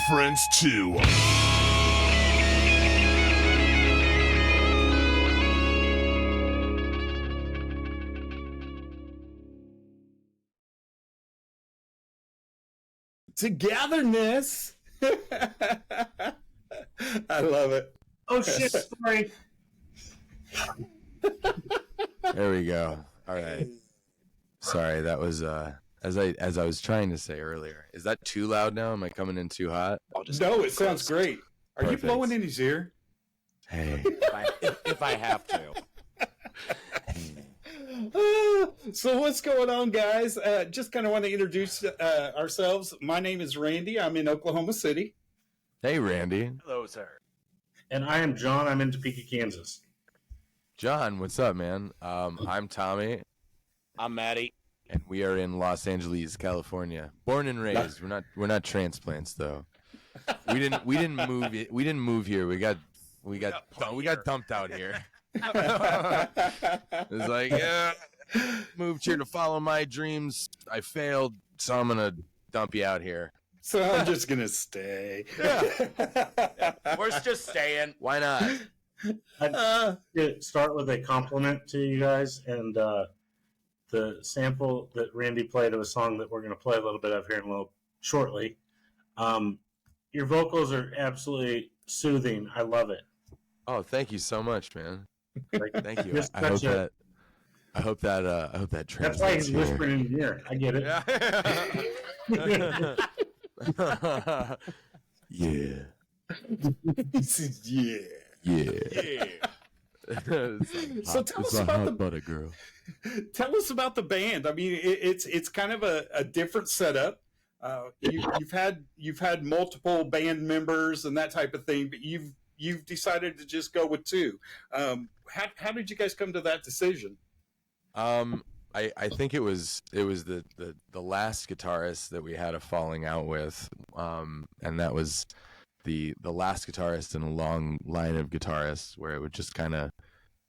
Friends too. Togetherness. I love it. Oh shit! Sorry. There we go. All right. Sorry, that was as I was trying to say earlier. Is that too loud now? Am I coming in too hot? No, it sounds great. Are Perfect. you blowing in his ear? Hey. if I have to. So what's going on, guys? Just kind of want to introduce ourselves. My name is Randy. I'm in Oklahoma City. Hey, Randy. Hello, sir. And I am John. I'm in Topeka, Kansas. John, what's up, man? I'm Tommy, I'm Maddie. and we are in Los Angeles, California. Born and raised. We're not transplants though. We didn't move. We didn't move here. We got dumped out here. It's like, yeah, moved here to follow my dreams. I failed, so I'm gonna dump you out here. So I'm just gonna stay. We're just staying. Why not? I'd start with a compliment to you guys, and the sample that Randy played of a song that we're going to play a little bit of here in a little shortly. Your vocals are absolutely soothing. I love it. Oh, thank you so much, man. Thank you. Just I hope that That's why he's translates here. whispering in your ear. I get it. Yeah. Yeah. Yeah. So tell us about the butter girl. Tell us about the band. I mean, it's kind of a different setup. You've had multiple band members and that type of thing, but you've decided to just go with two. How did you guys come to that decision? I think it was the last guitarist that we had a falling out with, and that was the last guitarist in a long line of guitarists where it would just kind of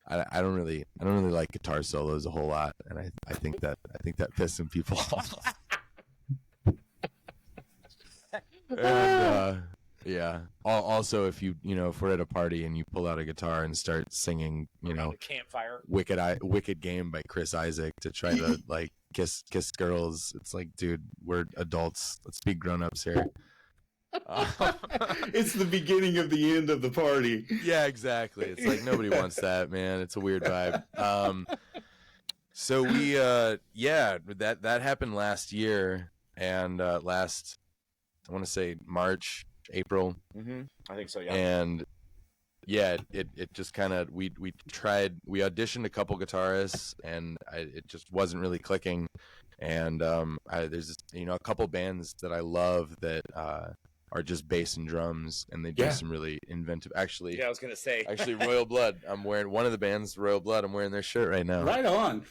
I don't really like guitar solos a whole lot, and I think that pissed some people off. And yeah. Also, if if we're at a party and you pull out a guitar and start singing, Campfire. Wicked Game by Chris Isaac to try to like kiss girls, it's like, dude, we're adults. Let's be grown-ups here. It's the beginning of the end of the party. Yeah, exactly. It's like nobody wants that, man. It's a weird vibe. So we that happened last year, and I want to say March, April. Mm-hmm. I think so, yeah. And yeah, it just kind of we auditioned a couple guitarists, and it just wasn't really clicking. And there's a couple bands that I love that are just bass and drums, and they do some really inventive. Actually, I was gonna say. Royal Blood. I'm wearing one of the bands, Royal Blood. I'm wearing their shirt right now. Right on.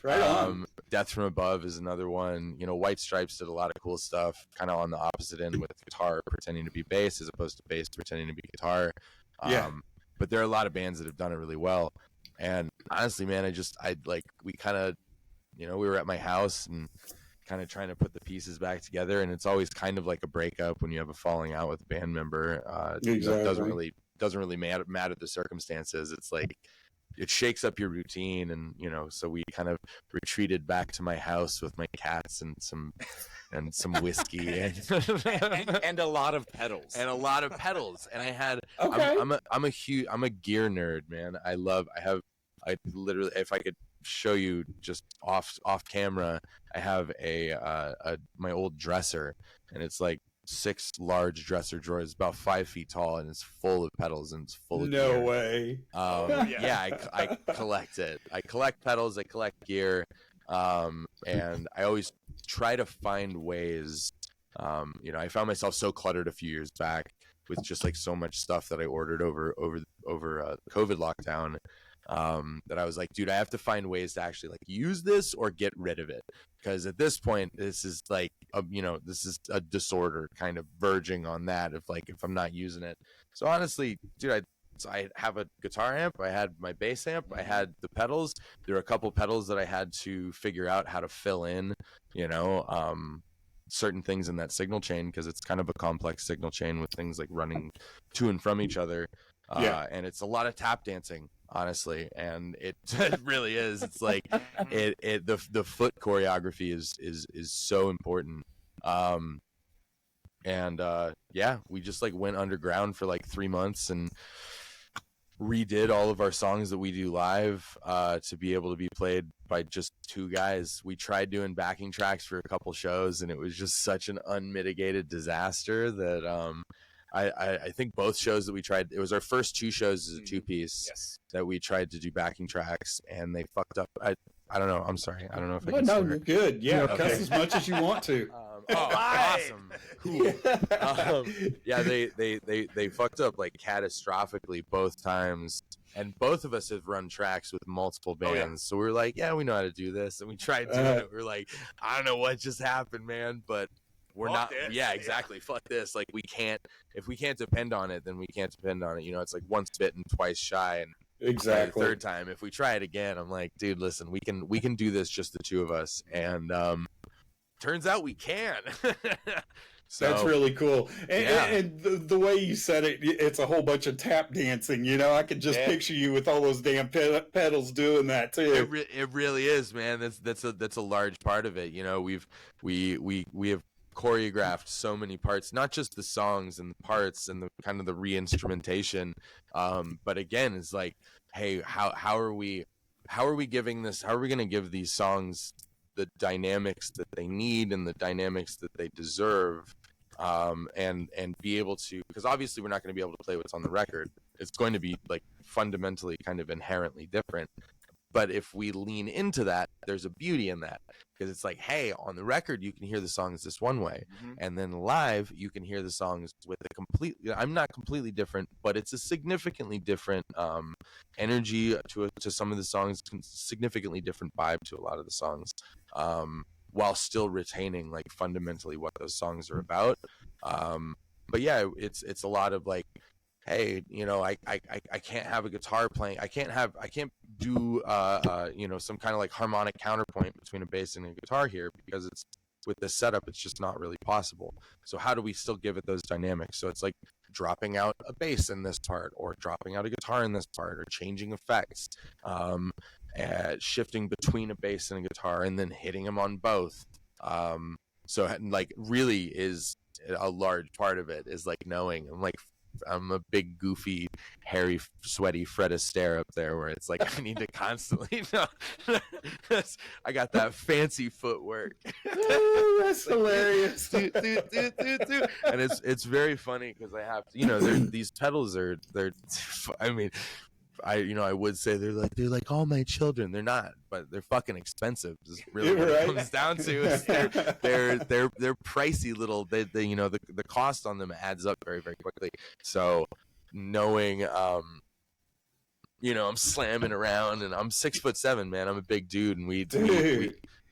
Death from Above is another one. White Stripes did a lot of cool stuff, kind of on the opposite end with guitar pretending to be bass as opposed to bass pretending to be guitar. But there are a lot of bands that have done it really well. And honestly, man, we kind of, we were at my house and kind of trying to put the pieces back together, and it's always kind of like a breakup when you have a falling out with a band member. Exactly. It doesn't really matter the circumstances. It's like it shakes up your routine. And so we kind of retreated back to my house with my cats and some whiskey and a lot of pedals. And a lot of pedals. And I had Okay. I'm a gear nerd, man. I literally, if I could show you just off camera, I have my old dresser, and it's like 6 large dresser drawers, about 5 feet tall, and it's full of pedals and it's full of No gear. way. I collect it. I collect pedals, I collect gear, and I always try to find ways. I found myself so cluttered a few years back with just like so much stuff that I ordered over COVID lockdown, that I was like, dude, I have to find ways to actually like use this or get rid of it, because at this point this is like this is a disorder kind of verging on that, if I'm not using it. So honestly, dude, I have a guitar amp, I had my bass amp, I had the pedals. There are a couple pedals that I had to figure out how to fill in, certain things in that signal chain, because it's kind of a complex signal chain with things like running to and from each other. And it's a lot of tap dancing, honestly, and it really is. It's like the foot choreography is so important. We just like went underground for like 3 months and redid all of our songs that we do live, to be able to be played by just 2 guys. We tried doing backing tracks for a couple shows, and it was just such an unmitigated disaster that I think both shows that we tried, it was our first 2 shows as a 2-piece that we tried to do backing tracks, and they fucked up. I don't know. I'm sorry. I don't know if I can No, swear. you're good. Yeah, Okay. cuss as much as you want to. Awesome. Cool. They fucked up like catastrophically both times, and both of us have run tracks with multiple bands. So we were like, yeah, we know how to do this, and we tried doing it. We were like, I don't know what just happened, man, but we're Fuck not this. Yeah, exactly. Fuck this. Like, if we can't depend on it, then we can't depend on it. It's like once bitten, twice shy. And Exactly. the third time, if we try it again, I'm like, dude, listen, we can do this, just the 2 of us. And turns out we can. So, that's really cool. And the way you said it, it's a whole bunch of tap dancing. I could just picture you with all those damn pedals doing that too. It really is, man. That's a large part of it. We have choreographed so many parts, not just the songs and the parts and the kind of the re-instrumentation, but again, it's like, hey, how are we going to give these songs the dynamics that they need and the dynamics that they deserve, and be able to, because obviously we're not going to be able to play what's on the record. It's going to be like fundamentally kind of inherently different. But if we lean into that, there's a beauty in that, because it's like, hey, on the record you can hear the songs this one way, and then live you can hear the songs with a I'm not completely different, but it's a significantly different energy to some of the songs, significantly different vibe to a lot of the songs, while still retaining like fundamentally what those songs are about. But yeah, it's a lot of like, hey, I can't have a guitar playing. I can't do some kind of like harmonic counterpoint between a bass and a guitar here, because it's with this setup, it's just not really possible. So how do we still give it those dynamics? So it's like dropping out a bass in this part, or dropping out a guitar in this part, or changing effects, shifting between a bass and a guitar, and then hitting them on both. So like really is a large part of it, is like knowing. I'm a big, goofy, hairy, sweaty Fred Astaire up there, where it's like I need to constantly know. I got that fancy footwork. Oh, that's hilarious. And it's very funny, because I have to, these pedals are, I mean, I would say they're like all my children. They're not, but they're fucking expensive. Is really what it comes down to. Is they're pricey little. They the cost on them adds up very, very quickly. So knowing, I'm slamming around, and I'm 6'7", man. I'm a big dude, and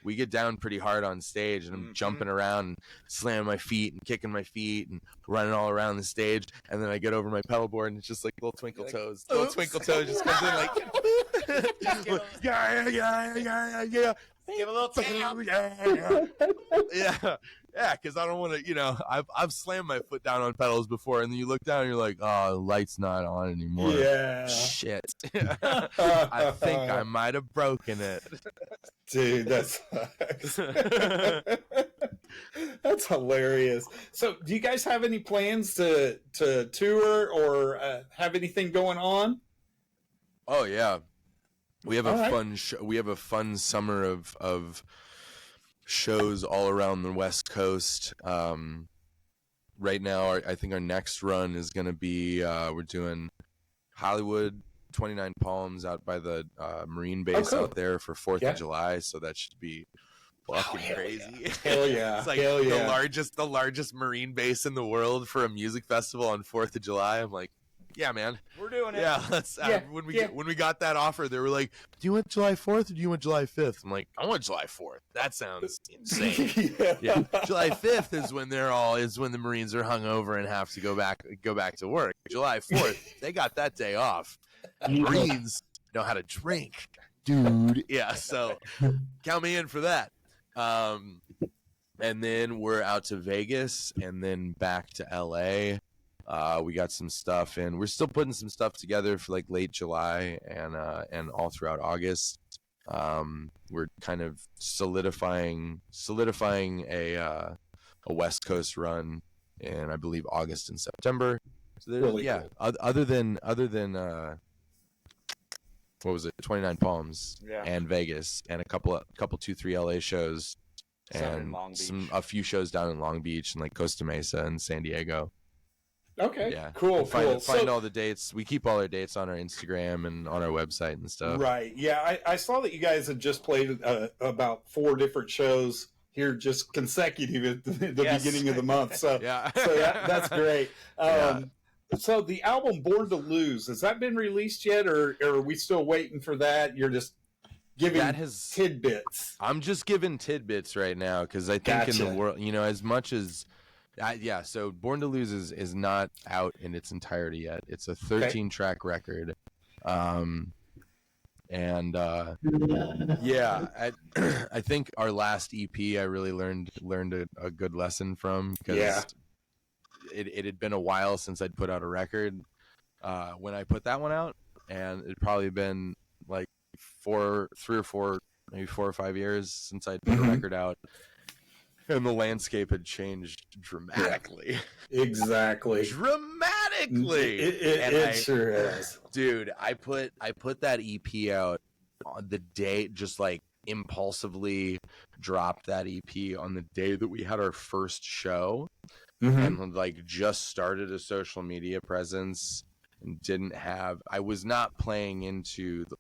we get down pretty hard on stage, and I'm jumping around and slamming my feet and kicking my feet and running all around the stage. And then I get over my pedal board, and it's just like little twinkle toes. Little twinkle toes just comes in like, yeah. Give a little tap. Yeah, yeah, because I don't want to, I've slammed my foot down on pedals before, and then you look down and you're like, oh, the light's not on anymore. Yeah. Shit. I think I might have broken it. Dude, that's that's hilarious. So, do you guys have any plans to tour or have anything going on? Oh yeah, we have All a right. fun we have a fun summer of shows all around the West Coast. Right now, I think our next run is going to be we're doing Hollywood, 29 Palms out by the Marine base cool. out there for 4th Yeah. of July, so that should be fucking hell crazy. Hell yeah. It's like Hell yeah. the largest Marine base in the world for a music festival on 4th of July. I'm like, yeah, man. We're doing it. Yeah, let's. When we got that offer, they were like, "Do you want July 4th or do you want July 5th?" I'm like, "I want July 4th. That sounds insane." Yeah, July 5th is when the Marines are hungover and have to go back to work. July 4th, they got that day off. Marines know how to drink, dude. Yeah, so count me in for that. And then we're out to Vegas and then back to LA. We got some stuff, and we're still putting some stuff together for like late July and all throughout August. We're kind of solidifying a West Coast run in, I believe, August and September. So there's, Really cool. other than what was it, 29 Palms and Vegas and a couple 2-3 LA shows and a few shows down in Long Beach and like Costa Mesa and San Diego. Okay. Yeah. Cool. Find all the dates. We keep all our dates on our Instagram and on our website and stuff. Right. Yeah. I saw that you guys had just played about 4 different shows here, just consecutive at the beginning of the month. So Yeah. so that's great. Yeah. So the album "Born to Lose", has that been released yet, or are we still waiting for that? You're just giving tidbits. I'm just giving tidbits right now because I think in the Gotcha. world, as much as so "Born to Lose" is not out in its entirety yet. It's a 13-track record. I think our last EP I really learned a good lesson from, because it had been a while since I'd put out a record when I put that one out, and it'd probably been like 3 or 4, maybe 4 or 5 years since I'd put a record out. And the landscape had changed dramatically. Exactly. Dramatically. It sure is. Dude, I put that EP out on the day, just like impulsively dropped that EP on the day that we had our first show, and like just started a social media presence, and I was not playing into the,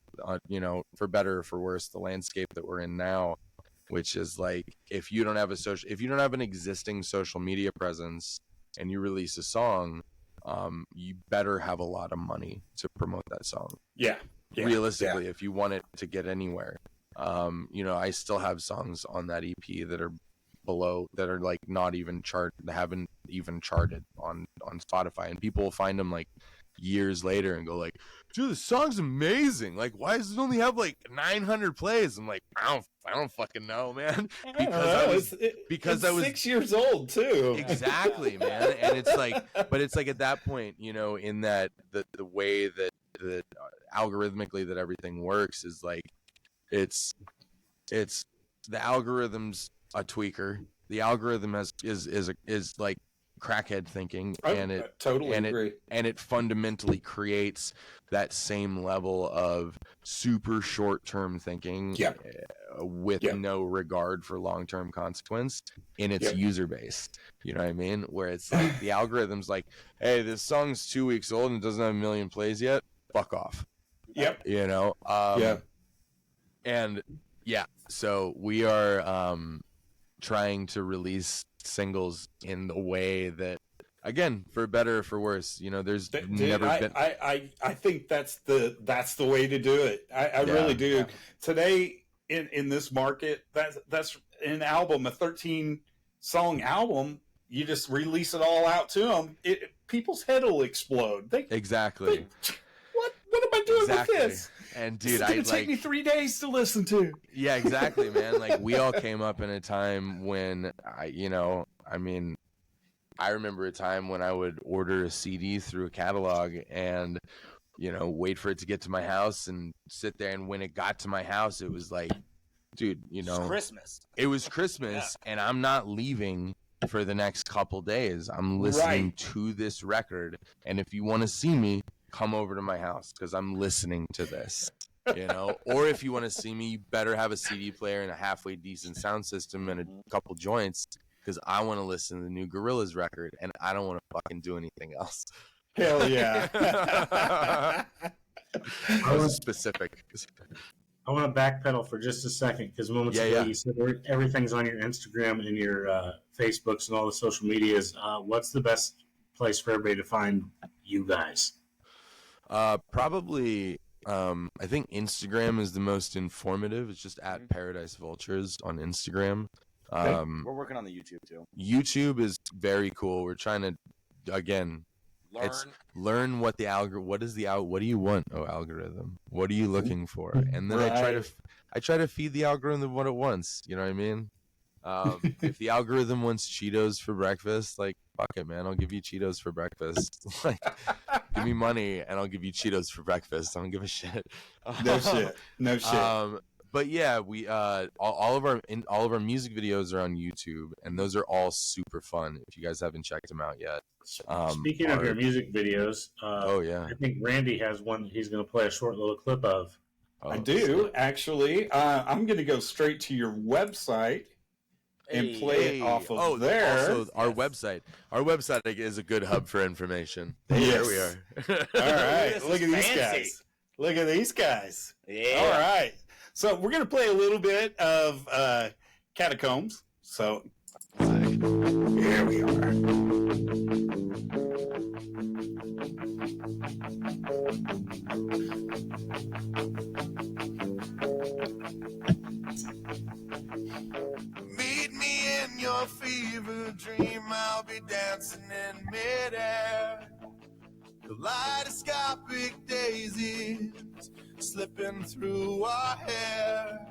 for better or for worse, the landscape that we're in now, which is like, if you don't have an existing social media presence and you release a song, you better have a lot of money to promote that song. Yeah. Realistically, if you want it to get anywhere. I still have songs on that EP that are like not even haven't even charted on Spotify, and people will find them like years later and go like, dude, this song's amazing, like why does it only have like 900 plays? I'm like, I don't fucking know, man. Because I was 6 years old too. Exactly, man. And it's like, but it's like at that point, in that the way that algorithmically that everything works is like, it's the algorithm's a tweaker. The algorithm is like crackhead thinking, and it totally agree. And it fundamentally creates that same level of super short-term thinking with no regard for long-term consequence in its user base. You know what I mean? Where it's like the algorithm's like, hey, this song's 2 weeks old and doesn't have 1 million plays yet. Fuck off. Yep. And so we are trying to release singles in the way that, again, for better or for worse, there's never been. I think that's the way to do it. I really do. Yeah. Today in this market, that's an album, a 13-song album. You just release it all out to them. People's head will explode. Exactly. What am I doing with this? And This dude, is gonna take me 3 days to listen to. yeah, exactly, man. Like we all came up in a time when I remember a time when I would order a CD through a catalog and, wait for it to get to my house and sit there. And when it got to my house, it was like, dude, It's Christmas. it was Christmas and I'm not leaving for the next couple days. I'm listening to this record. And if you want to see me, come over to my house because I'm listening to this. Or if you want to see me, you better have a CD player and a halfway decent sound system and a couple joints because I want to listen to the new Gorillaz record and I don't want to fucking do anything else. Hell yeah. I was specific. I want to backpedal for just a second because moments ago you said everything's on your Instagram and your Facebooks and all the social medias. What's the best place for everybody to find you guys? Probably, I think Instagram is the most informative. It's just at Paradise Vultures on Instagram. We're working on the YouTube too. YouTube is very cool. We're trying to, again, learn what the algorithm. What do you want? Oh, algorithm. What are you looking for? And then I try to feed the algorithm what it wants. You know what I mean? If the algorithm wants Cheetos for breakfast, like fuck it, man, I'll give you Cheetos for breakfast. Like, give me money and I'll give you Cheetos for breakfast. I don't give a shit. No shit. But yeah, we all of our music videos are on YouTube, and those are all super fun. If you guys haven't checked them out yet. Speaking of your music videos, I think Randy has one he's going to play a short little clip of. I do actually. I'm going to go straight to your website and play it off of there. Also, our website is a good hub for information. Yes. There we are. All right, look at these guys. Look at these guys. Yeah. All right. So we're going to play a little bit of Catacombs. So here we are. Meet me in your fever dream. I'll be dancing in midair. Kaleidoscopic daisies slipping through our hair.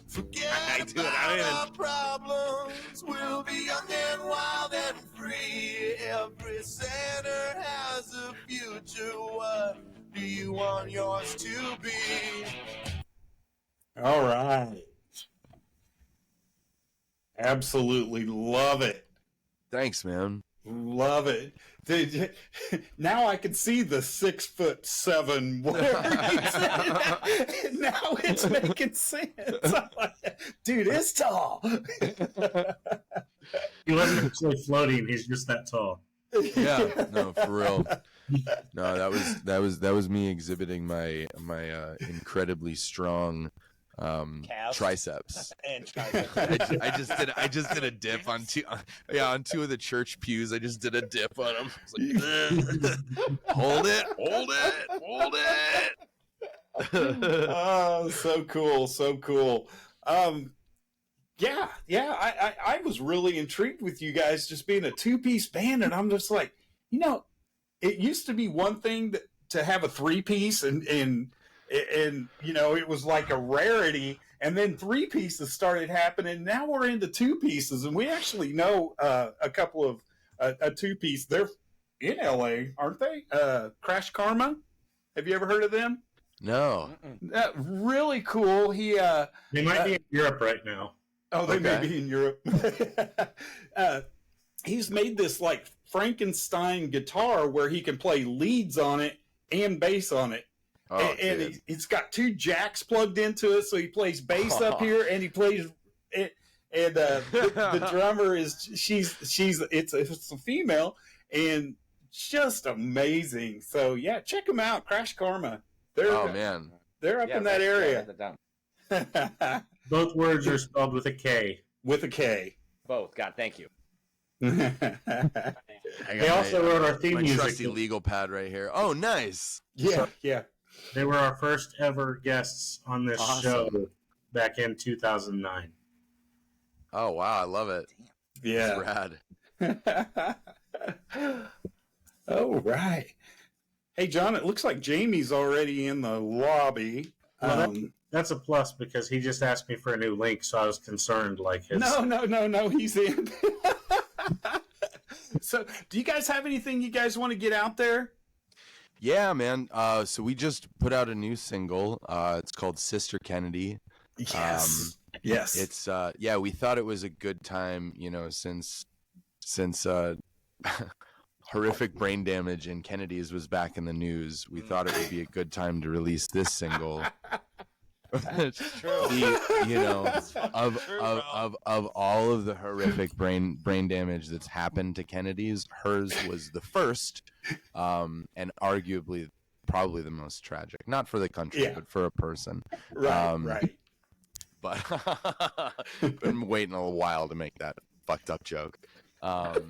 Forget about our problems. We'll be young and wild and free. Every center has a future. What do you want yours to be? All right. Absolutely love it. Thanks, man. Love it. Now I can see the 6'7" whatever you said. Now it's making sense. I'm like, dude, it's tall. He wasn't actually floating. He's just that tall. Yeah, no, for real. No, that was me exhibiting my incredibly strong triceps. And triceps. I just did a dip on two of the church pews. I just did a dip on them. Like, hold it. Oh, so cool. I was really intrigued with you guys just being a two-piece band, and I'm just like, it used to be one thing to have a three-piece, and it was like a rarity, and then three pieces started happening. Now we're into two pieces, and we actually know a couple of a two piece. They're in LA, aren't they? Crash Karma. Have you ever heard of them? No. Really cool. They might be in Europe right now. Oh, they may be in Europe. He's made this like Frankenstein guitar where he can play leads on it and bass on it. Oh, and it's got two jacks plugged into it, so he plays bass up here, and he plays it. And the drummer is it's a female, and just amazing. So yeah, check them out, Crash Karma. They're up in that area. Both words are spelled with a K. With a K. Both. God, thank you. They also wrote our theme music. Trusty legal pad right here. Oh, nice. Yeah. They were our first ever guests on this show back in 2009. Oh, wow. I love it. Yeah. That's rad. Oh, right. Hey, John, it looks like Jamie's already in the lobby. Well, that's a plus because he just asked me for a new link, so I was concerned. Like his... No, he's in. So, do you guys have anything you guys want to get out there? Yeah, man. So we just put out a new single. It's called Sister Kennedy. Yes. It's we thought it was a good time, since horrific brain damage in Kennedy's was back in the news. We thought it would be a good time to release this single. It's true. Of all of the horrific brain damage that's happened to Kennedy's, hers was the first, and arguably probably the most tragic. Not for the country, but for a person. Right. But been waiting a while to make that fucked up joke. But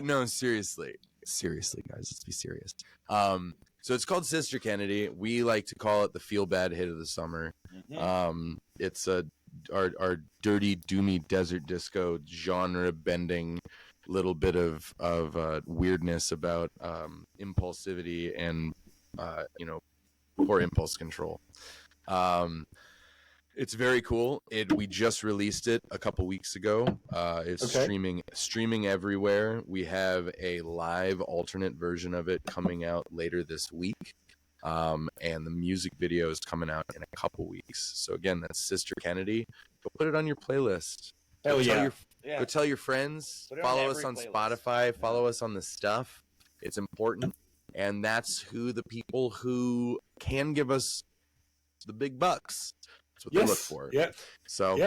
no, seriously, guys, let's be serious. So it's called Sister Kennedy. We like to call it the feel bad hit of the summer. It's our dirty, doomy desert disco genre bending little bit of weirdness about impulsivity and poor impulse control. It's very cool. We just released it a couple weeks ago. It's streaming everywhere. We have a live alternate version of it coming out later this week. And the music video is coming out in a couple weeks. So again, that's Sister Kennedy. Go put it on your playlist. Hell yeah. Go tell your friends. Follow us on Spotify. Follow us on The Stuff. It's important. And that's who the people who can give us the big bucks. That's what they look for. Yep. So,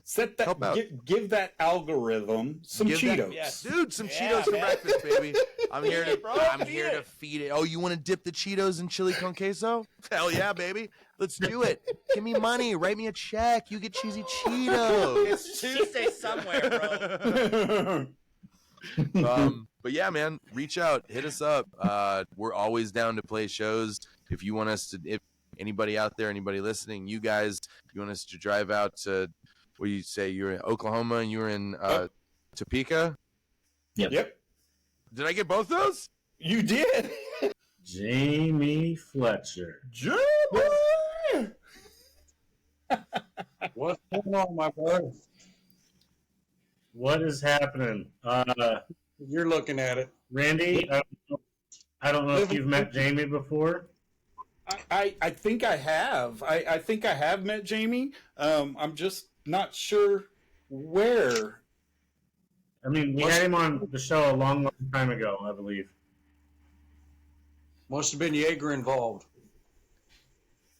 set that. Help out. Give that algorithm some Cheetos. Dude, some Cheetos for breakfast, baby. I'm here to feed it. Oh, you want to dip the Cheetos in chili con queso? Hell yeah, baby. Let's do it. Give me money. Write me a check. You get cheesy Cheetos. It's Tuesday somewhere, bro. But yeah, man, reach out, hit us up. We're always down to play shows. If you want us to, if anybody out there, anybody listening, you guys, you want us to drive out to, what do you say, you're in Oklahoma and you were in Topeka? Yep. Did I get both those? You did. Jamie Fletcher. Jamie! What's going on, my brother? What is happening? You're looking at it. Randy, I don't know if you've met Jamie before. I think I have. I think I have met Jamie. I'm just not sure where. I mean, we had him on the show a long, long time ago, I believe. Must have been Jaeger involved.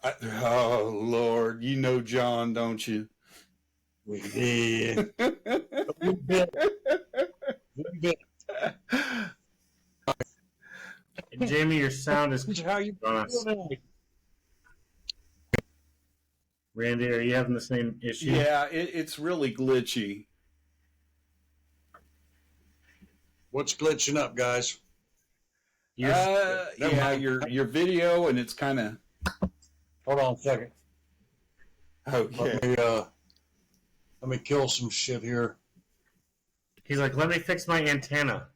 Oh, Lord. You know John, don't you? We did. We did. Jamie, your sound is How you on us. Randy, are you having the same issue? Yeah, it's really glitchy. What's glitching up, guys? Your video, and it's kind of. Hold on a second. Okay. Let me kill some shit here. He's like, let me fix my antenna.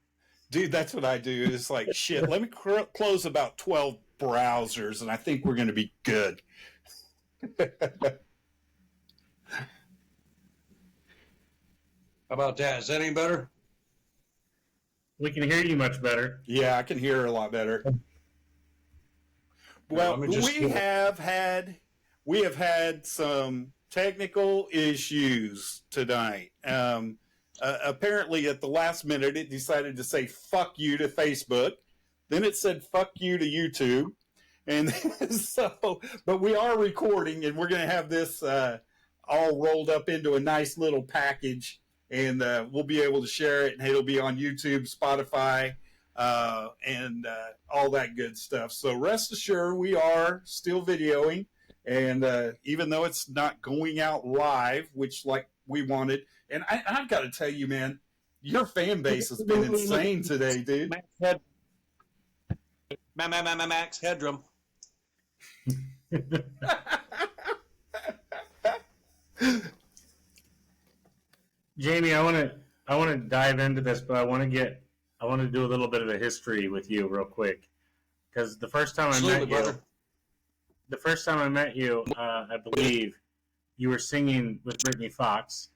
Dude, that's what I do. It's like, shit, let me close about 12 browsers, and I think we're going to be good. How about that? Is that any better? We can hear you much better. Yeah, I can hear her a lot better. Well, we have had some technical issues tonight. Apparently, at the last minute, it decided to say "fuck you" to Facebook. Then it said "fuck you" to YouTube, and but we are recording, and we're going to have this all rolled up into a nice little package, and we'll be able to share it, and it'll be on YouTube, Spotify, and all that good stuff. So rest assured, we are still videoing, and even though it's not going out live, which like we wanted. And I've got to tell you, man, your fan base has been insane today, dude. Max Headroom. Jamie, I want to dive into this, but I want to get I want to do a little bit of a history with you real quick. Because the first time I met you, I believe you were singing with Brittany Fox.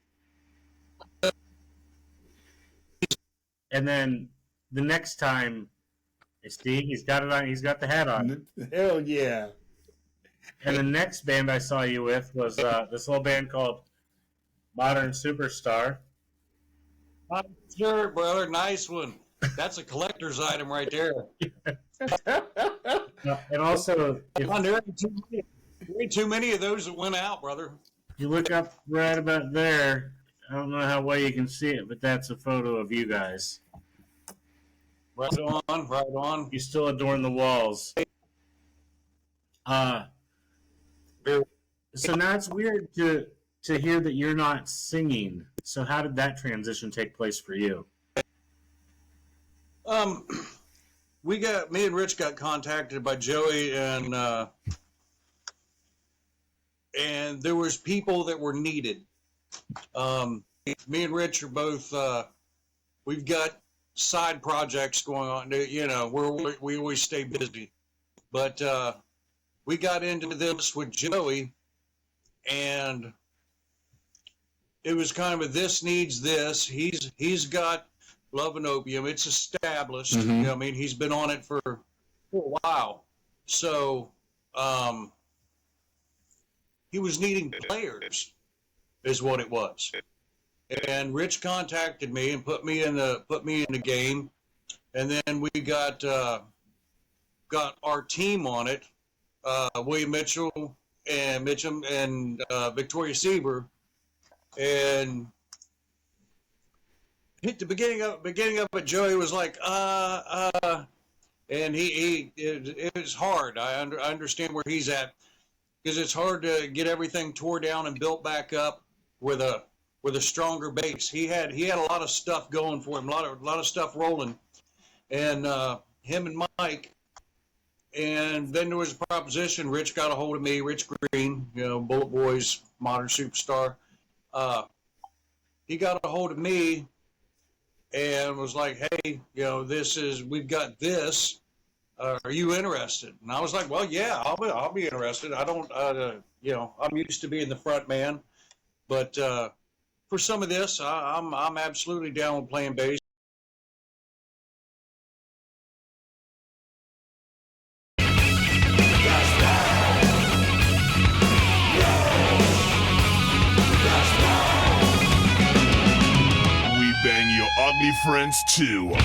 And then the next time, Steve, he's got it on. He's got the hat on. Hell yeah! And the next band I saw you with was this little band called Modern Superstar. Sure, brother. Nice one. That's a collector's item right there. And also, if There ain't too many of those that went out, brother. you look up right about there, I don't know how well you can see it, but that's a photo of you guys. Right on, right on. You still adorn the walls. So now it's weird to hear that you're not singing. So how did that transition take place for you? Me and Rich got contacted by Joey, and there was people that were needed. Me and Rich are both, we've got side projects going on, you know, we always stay busy. But we got into this with Joey, and it was kind of a this needs this. He's got Love and Opium. It's established. Mm-hmm. You know, I mean, he's been on it for a while. So he was needing players, is what it was. And Rich contacted me and put me in the game, and then we got our team on it. William Mitchell and Victoria Sieber, and hit the beginning of it. Joey was like, and it was hard. I understand where he's at, because it's hard to get everything tore down and built back up with a stronger base. He had a lot of stuff going for him, a lot of stuff rolling, and him and Mike. And then there was a proposition. Rich got a hold of me, Rich Green, you know, Bullet Boys, Modern Superstar. He got a hold of me and was like, hey, you know, we've got this. Are you interested? And I was like, well, yeah, I'll be interested. I don't, you know, I'm used to being the front man, but for some of this, I'm absolutely down with playing bass. We bang your ugly friends too.